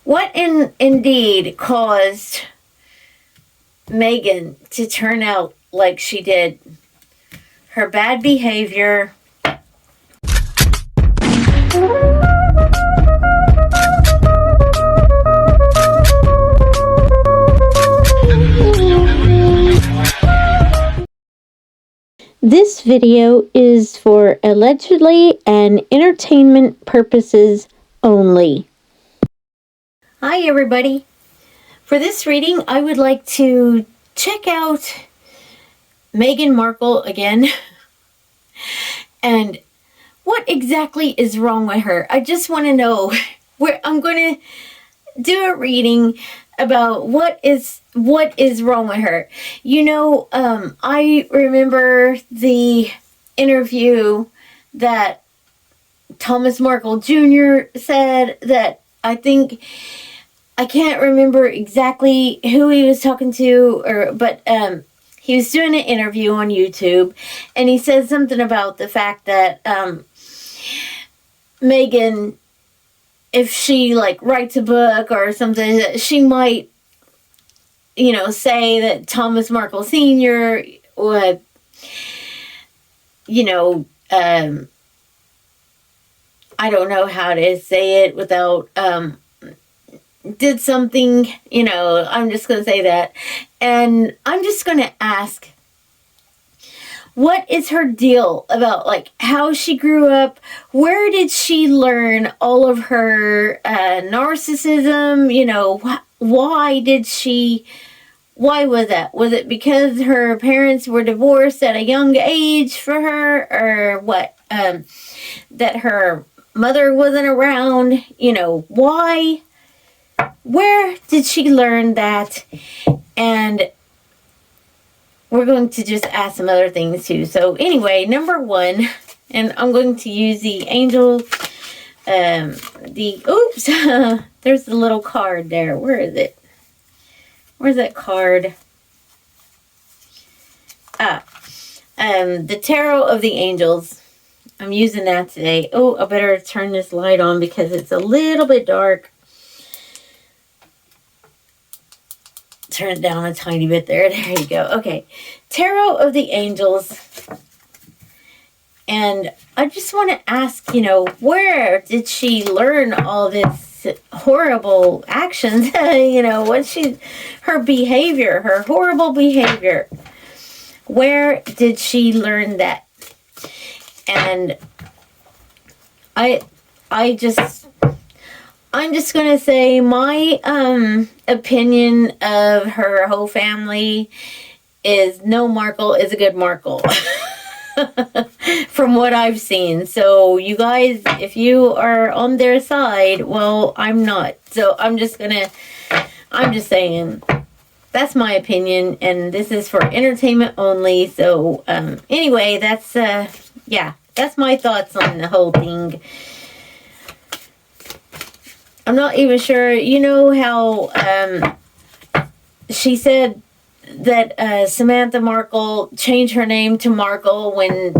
What indeed caused Meghan to turn out like she did? Her bad behavior. This video is for allegedly and entertainment purposes only. Hi everybody. For this reading, I would like to check out Meghan Markle again. And what exactly is wrong with her? I just want to know. I'm going to do a reading about what is wrong with her. I remember the interview that Thomas Markle Jr. said that I can't remember exactly who he was talking to, but he was doing an interview on YouTube, and he said something about the fact that Meghan, if she writes a book or something, she might, say that Thomas Markle Sr. would, I don't know how to say it without did something, I'm just going to say that. And I'm just going to ask, what is her deal about, how she grew up? Where did she learn all of her narcissism? Why was that? Was it because her parents were divorced at a young age for her? Or what? That her mother wasn't around? Why? Where did she learn that? And we're going to just ask some other things too. So anyway, number one, and I'm going to use the angel, oops, there's the little card there. Where is it? Where's that card? The Tarot of the Angels. I'm using that today. Oh, I better turn this light on because it's a little bit dark. Turn it down a tiny bit there. There you go. Okay. Tarot of the Angels. And I just want to ask, where did she learn all this horrible actions? Her behavior, her horrible behavior. Where did she learn that? And I'm just going to say my opinion of her whole family is no Markle is a good Markle. From what I've seen. So you guys, if you are on their side, well, I'm not. So I'm just saying that's my opinion, and this is for entertainment only. So anyway, that's my thoughts on the whole thing. I'm not even sure. How she said that Samantha Markle changed her name to Markle when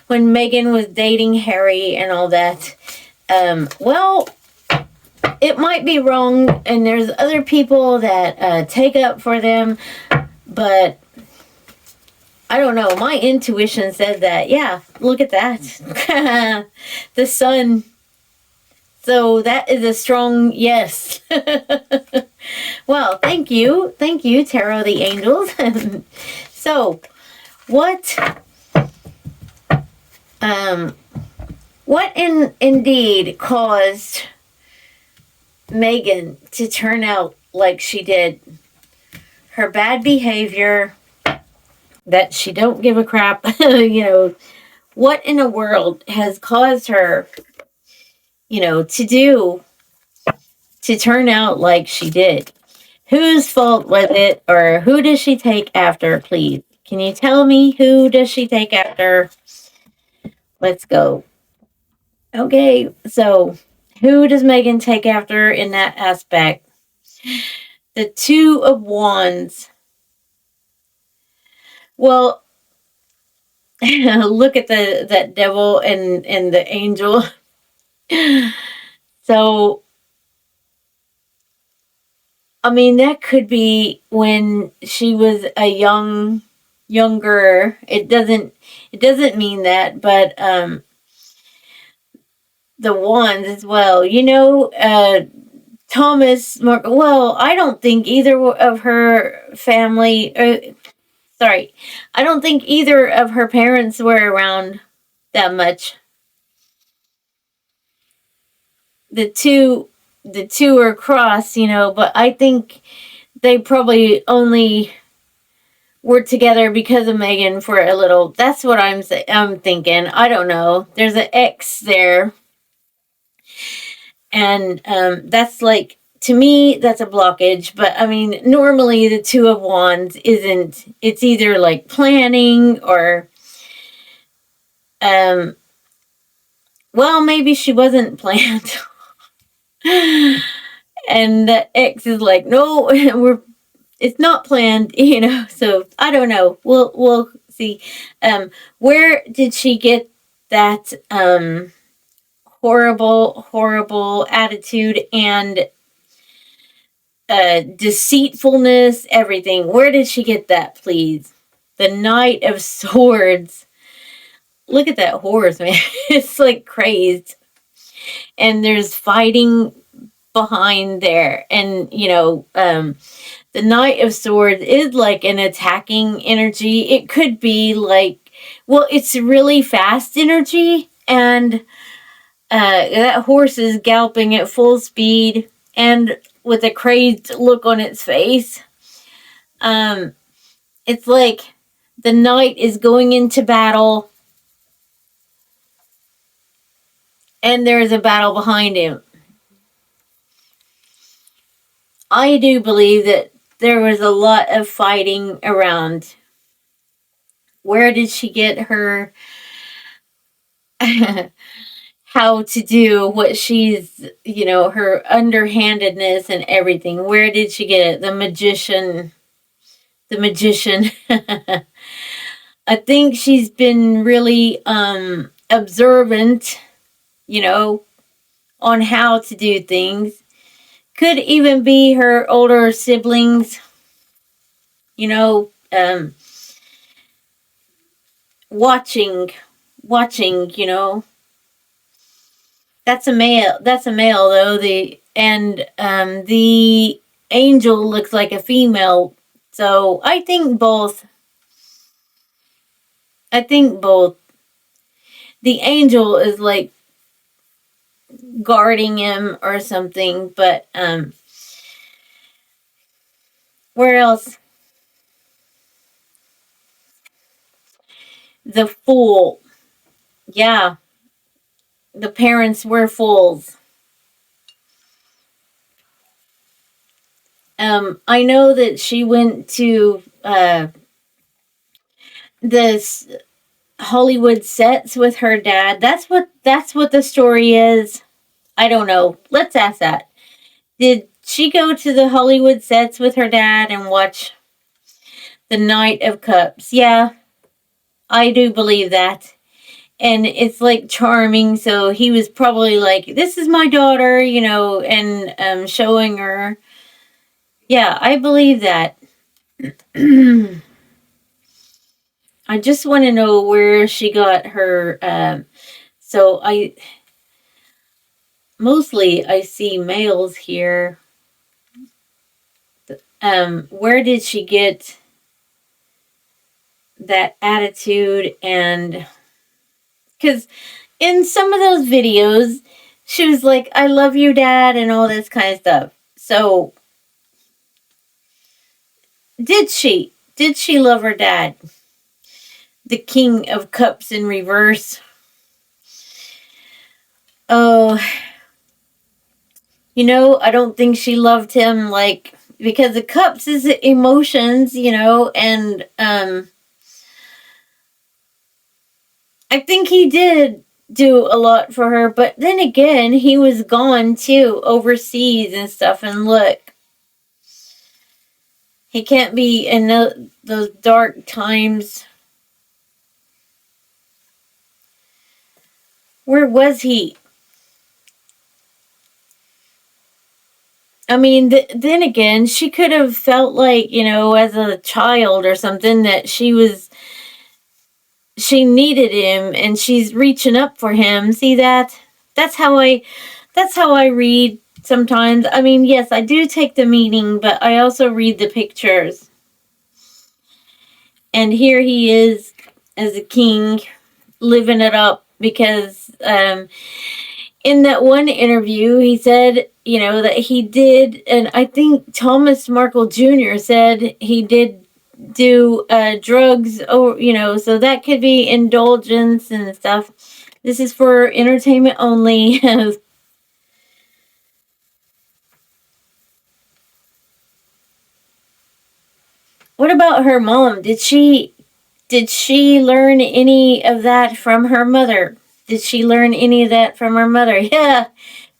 Meghan was dating Harry and all that. Well, it might be wrong, and there's other people that take up for them, but I don't know. My intuition said that. Yeah, look at that. The sun. So that is a strong yes. Well, thank you. Thank you, Tarot of the Angels. So, what indeed caused Meghan to turn out like she did? Her bad behavior, that she don't give a crap. What in the world has caused her, to turn out like she did? Whose fault was it, or who does she take after, please? Can you tell me who does she take after? Let's go. Okay, so who does Meghan take after in that aspect? The Two of Wands. Well, look at that devil and the angel. So, I mean, that could be when she was a younger. It doesn't mean that, but the ones as well. Thomas Markle. Well, I don't think either of her family. Sorry, I don't think either of her parents were around that much. The two, the two are cross, but I think they probably only were together because of Meghan for a little. That's what I'm thinking. I don't know. There's an X there, and that's like, to me, that's a blockage. But I mean, normally the Two of Wands isn't. It's either like planning or um. Well, maybe she wasn't planned. And the X is like, no, it's not planned, So I don't know. We'll see. Where did she get that horrible attitude and deceitfulness, everything? Where did she get that, please? The Knight of Swords. Look at that horse, man. It's like crazed. And there's fighting behind there. And, the Knight of Swords is like an attacking energy. It could be like, well, it's really fast energy, and that horse is galloping at full speed and with a crazed look on its face. It's like the knight is going into battle, and there's a battle behind him. I do believe that there was a lot of fighting around. Where did she get her how to do what she's, her underhandedness and everything? Where did she get it? The magician. The magician. I think she's been really observant, on how to do things. Could even be her older siblings, watching, That's a male though. The angel looks like a female. So I think both. I think both. The angel is like guarding him or something, but where else? The fool. Yeah, the parents were fools. I know that she went to this Hollywood sets with her dad. That's what the story is. I don't know. Let's ask that. Did she go to the Hollywood sets with her dad and watch the Knight of Cups? Yeah, I do believe that. And it's like charming, so he was probably like, "This is my daughter," and showing her. Yeah, I believe that. I just want to know where she got her. So I see males here. Where did she get that attitude? And because in some of those videos, she was like, "I love you, Dad," and all this kind of stuff. So, did she? Did she love her dad? The King of Cups in reverse. Oh, I don't think she loved him, like, because the cups is emotions, and I think he did do a lot for her, but then again, he was gone too, overseas and stuff, and look, he can't be in those dark times. Where was he? I mean, then again, she could have felt like, as a child or something, that she needed him and she's reaching up for him. See that? That's how I that's how I read sometimes. I mean, yes, I do take the meaning, but I also read the pictures. And here he is as a king living it up because in that one interview, he said, that he did, and I think Thomas Markle Jr. said he did do drugs, or, so that could be indulgence and stuff. This is for entertainment only. What about her mom? Did she learn any of that from her mother? Did she learn any of that from her mother? Yeah,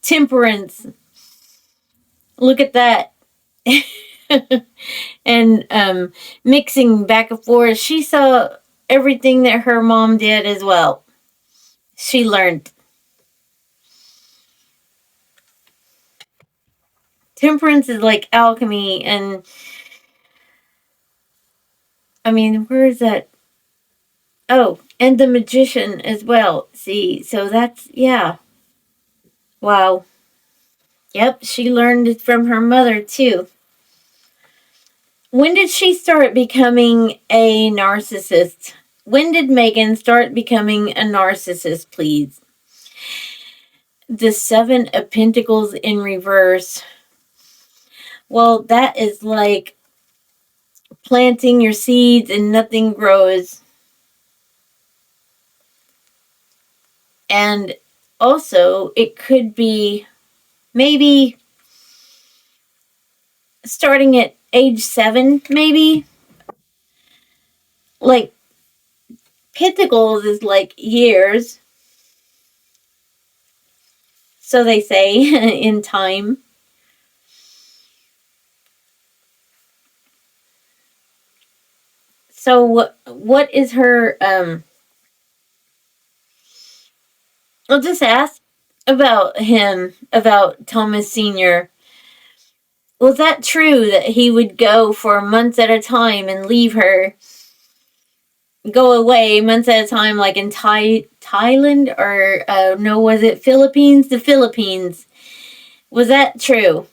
temperance. Look at that. And mixing back and forth. She saw everything that her mom did as well. She learned. Temperance is like alchemy, and I mean, where is that? Oh, and the magician as well. See, so that's, yeah. Wow. Yep, she learned it from her mother too. When did she start becoming a narcissist? When did Meghan start becoming a narcissist, please? The Seven of Pentacles in reverse. Well, that is like planting your seeds and nothing grows. And also, it could be maybe starting at age 7, maybe. Like, Pentacles is like years, so they say, in time. So, what is her, I'll just ask about him, about Thomas Sr. Was that true that he would go for months at a time and leave her, go away months at a time, like in Thailand, or no, was it Philippines? The Philippines. Was that true?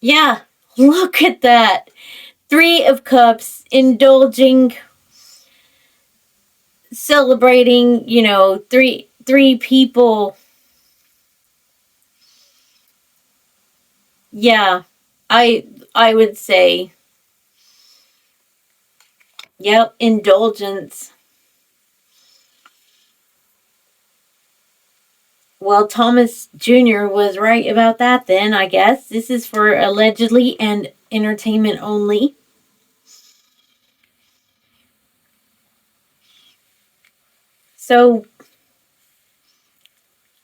Yeah, look at that. Three of Cups, indulging, celebrating, three people. Yeah, I would say, yep, indulgence. Well, Thomas Jr. was right about that then, I guess. This is for allegedly and entertainment only. So,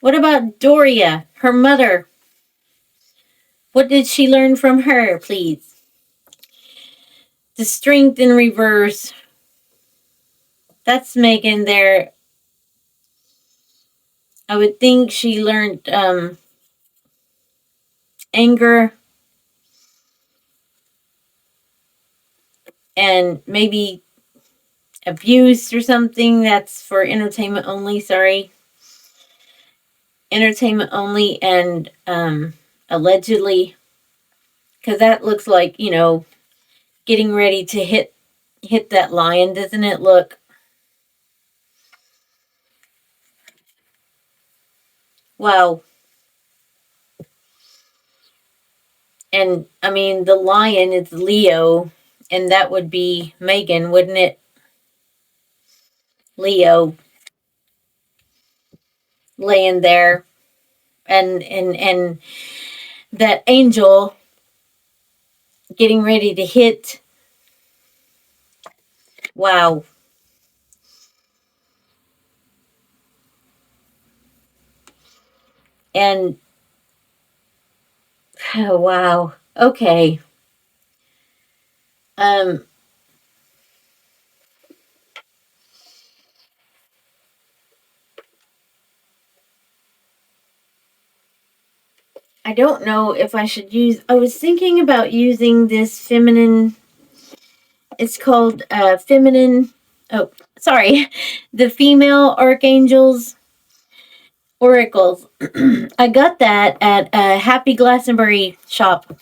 what about Doria, her mother? What did she learn from her, please? The strength in reverse. That's Meghan there. I would think she learned anger and maybe abuse or something. That's for entertainment only, sorry. Entertainment only, and allegedly. Because that looks like, getting ready to hit that lion, doesn't it look? Wow. And I mean, the lion is Leo, and that would be Meghan, wouldn't it? Leo laying there, and that angel getting ready to hit. Wow. And oh, wow. Okay. Um I don't know if I should use. I was thinking about using this feminine. It's called feminine. Oh, sorry, the female archangels oracles. I got that at a Happy Glastonbury shop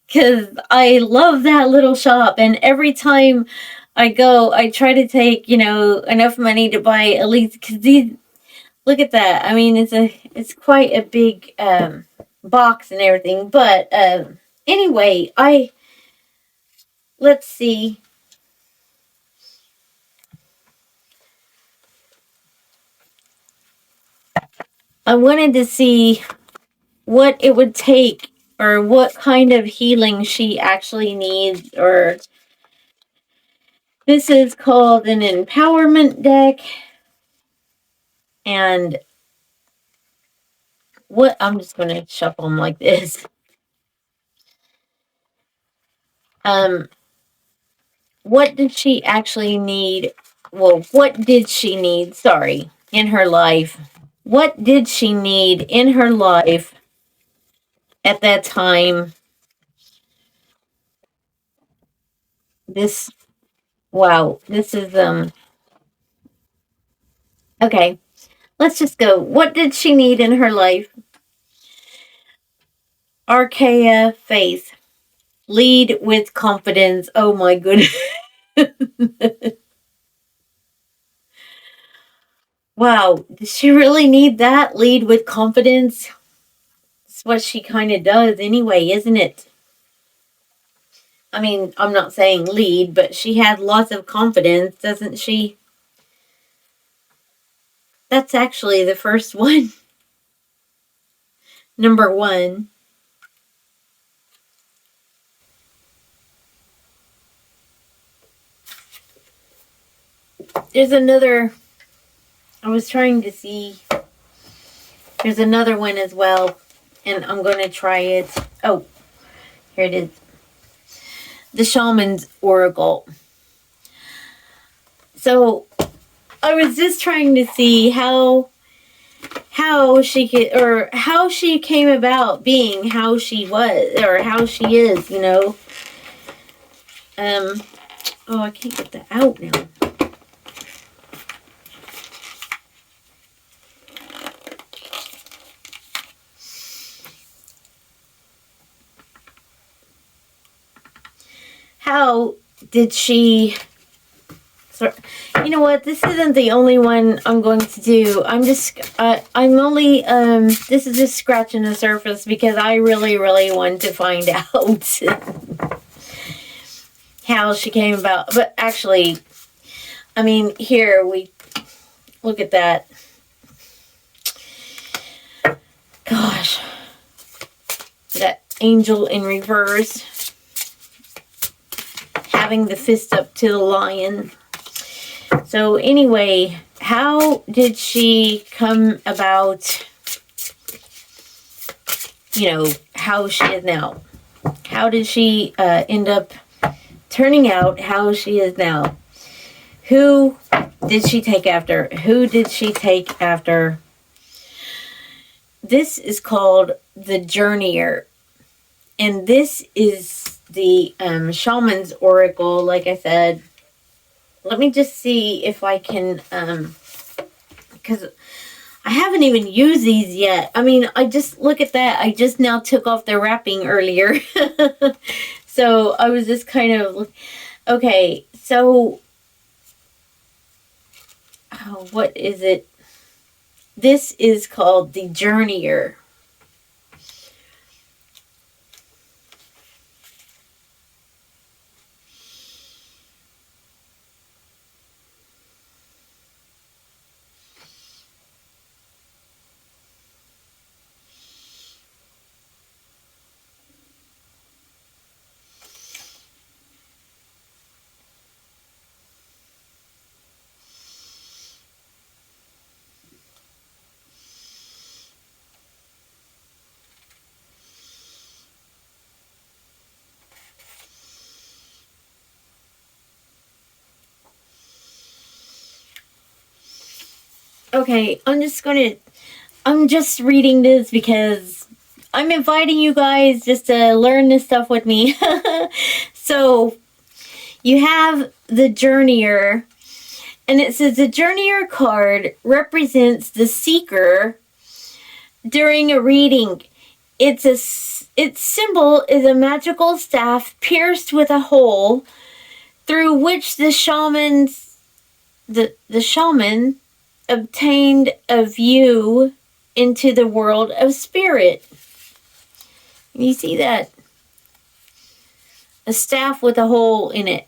because I love that little shop, and every time I go, I try to take enough money to buy at least because these. Look at that. I mean, it's quite a big box and everything. But anyway, let's see. I wanted to see what it would take or what kind of healing she actually needs. Or this is called an empowerment deck. And what I'm just going to shuffle them like this. Um, what did she actually need? Well, what did she need? Sorry, in her life. What did she need in her life at that time? This, wow, this is, okay, let's just go. What did she need in her life? Archaea faith. Lead with confidence. Oh my goodness. Wow, does she really need that? Lead with confidence? It's what she kind of does anyway, isn't it? I mean, I'm not saying lead, but she had lots of confidence, doesn't she? That's actually the first one. Number one. There's another. I was trying to see. There's another one as well, and I'm going to try it. Oh, here it is. The Shaman's Oracle. So, I was just trying to see how she could, or how she came about being how she was, or how she is, Oh, I can't get that out now. How did she... So, you know what? This isn't the only one I'm going to do. I'm only, this is just scratching the surface because I really, really want to find out how she came about. But actually, I mean, here we look at that. Gosh, that angel in reverse, having the fist up to the lion. So anyway, how did she come about, how she is now? How did she end up turning out how she is now? Who did she take after? Who did she take after? This is called the Journeyer. And this is the Shaman's Oracle, like I said. Let me just see if I can, because I haven't even used these yet. I mean, I just, look at that. I just now took off the wrapping earlier. So I was just kind of, okay, so, what is it? This is called the Journeyer. Okay, I'm just reading this because I'm inviting you guys just to learn this stuff with me. So you have the Journeyer, and it says the Journeyer card represents the seeker during a reading. Its symbol is a magical staff pierced with a hole through which the shaman obtained a view into the world of spirit. Can you see that? A staff with a hole in it.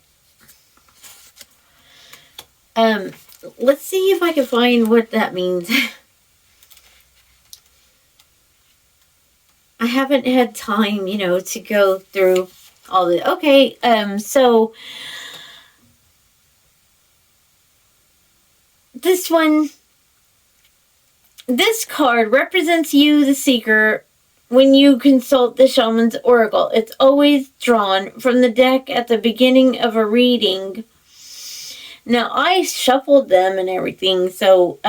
Let's see if I can find what that means. I haven't had time, to go through all the. Okay, so this card represents you, the seeker, when you consult the shaman's oracle. It's always drawn from the deck at the beginning of a reading. Now, I shuffled them and everything, so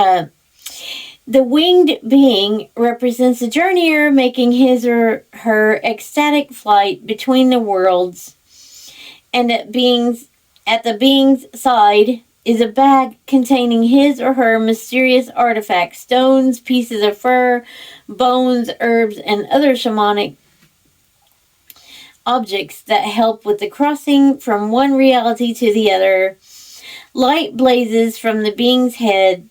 the winged being represents the journeyer making his or her ecstatic flight between the worlds, and at the being's side is a bag containing his or her mysterious artifacts, stones, pieces of fur, bones, herbs, and other shamanic objects that help with the crossing from one reality to the other. Light blazes from the being's head,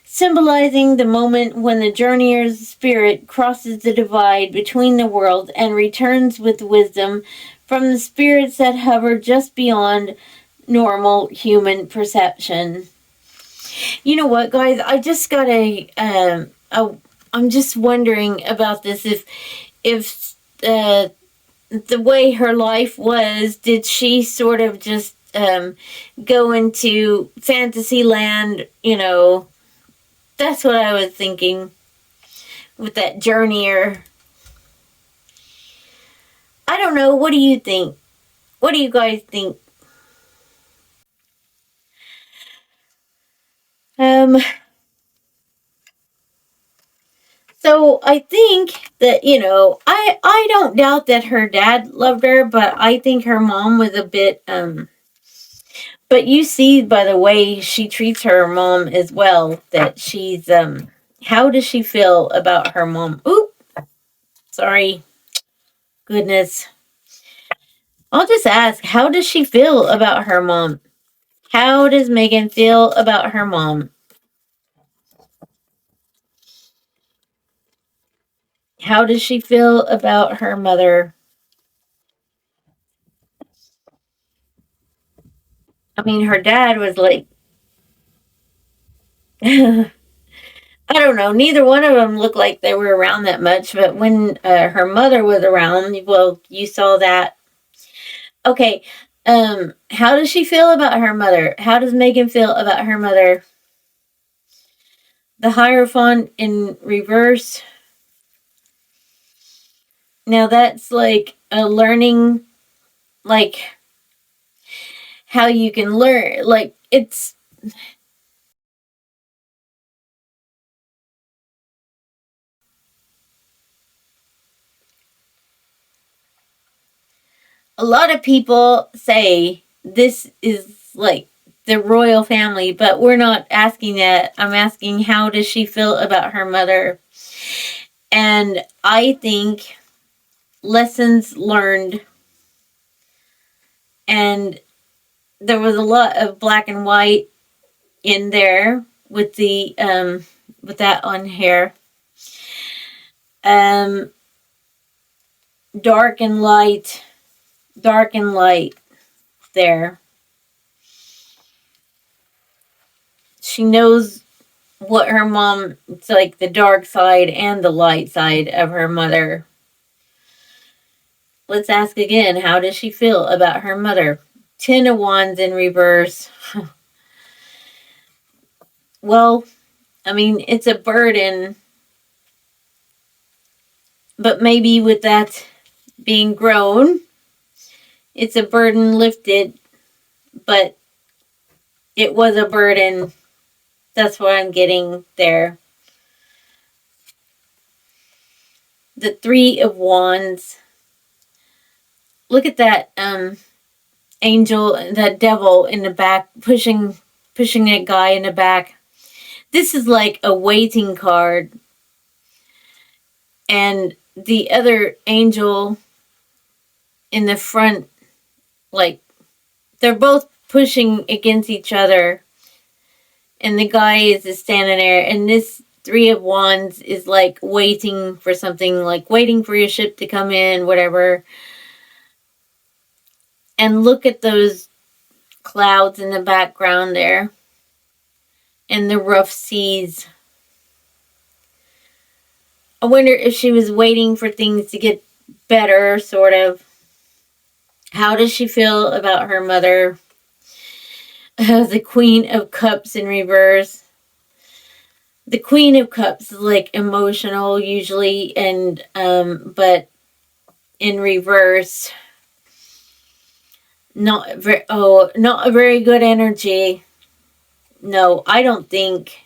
symbolizing the moment when the journeyer's spirit crosses the divide between the worlds and returns with wisdom from the spirits that hover just beyond normal human perception. You know what, guys? I just got I'm just wondering about this. If the way her life was, did she sort of just go into fantasy land? That's what I was thinking with that journeyer. I don't know. What do you think? What do you guys think? So I think that, I don't doubt that her dad loved her, but I think her mom was a bit, but you see by the way she treats her mom as well, that she's, how does she feel about her mom? Oop, sorry. Goodness. I'll just ask, how does she feel about her mom? How does Meghan feel about her mom? How does she feel about her mother? I mean, her dad was like, I don't know. Neither one of them looked like they were around that much, but when her mother was around, well, you saw that. Okay, how does she feel about her mother? How does Meghan feel about her mother? The Hierophant in reverse. Now that's like a learning, like how you can learn. Like it's a lot of people say this is like the royal family, but we're not asking that. I'm asking, how does she feel about her mother? And I think lessons learned, and there was a lot of black and white in there with the with that on here. Um dark and light, dark and light there. She knows what her mom, it's like the dark side and the light side of her mother. Let's ask again, how does she feel about her mother? 10 of Wands in reverse. Well, I mean, it's a burden, but maybe with that being grown, it's a burden lifted, but it was a burden. That's what I'm getting there. the Three of Wands. Look at that angel, that devil in the back, pushing that guy in the back. This is like a waiting card. And the other angel in the front, like, they're both pushing against each other. And the guy is just standing there. And this Three of Wands is like waiting for something, like waiting for your ship to come in, whatever. And look at those clouds in the background there. And the rough seas. I wonder if she was waiting for things to get better, sort of. How does she feel about her mother? The Queen of Cups in reverse. The Queen of Cups is like emotional usually, and but in reverse, not a very good energy. No, I don't think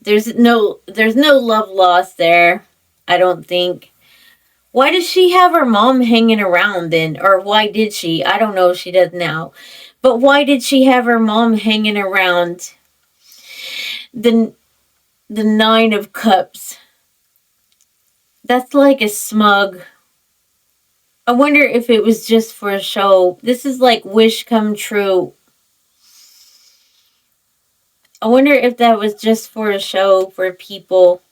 there's no love lost there. I don't think. Why does she have her mom hanging around then? Or why did she? I don't know if she does now. But why did she have her mom hanging around? The Nine of Cups. That's like a smug. I wonder if it was just for a show. This is like wish come true. I wonder if that was just for a show for people.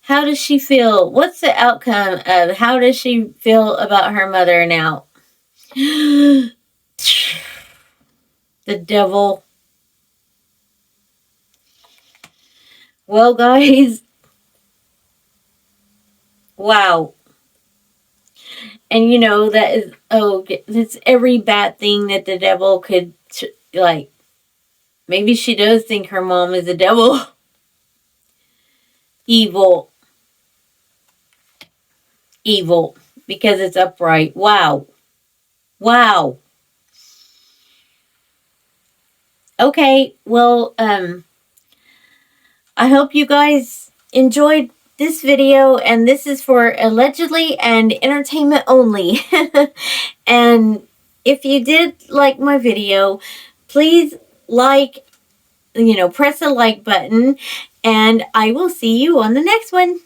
How does she feel? What's the outcome of how does she feel about her mother now? The devil. Well, guys. Wow. And you know, that is, it's every bad thing that the devil could, like, maybe she does think her mom is a devil. Evil. Evil. Because it's upright. Wow. Wow. Okay, well, I hope you guys enjoyed this video, and this is for allegedly and entertainment only. And if you did like my video, please press the like button, and I will see you on the next one.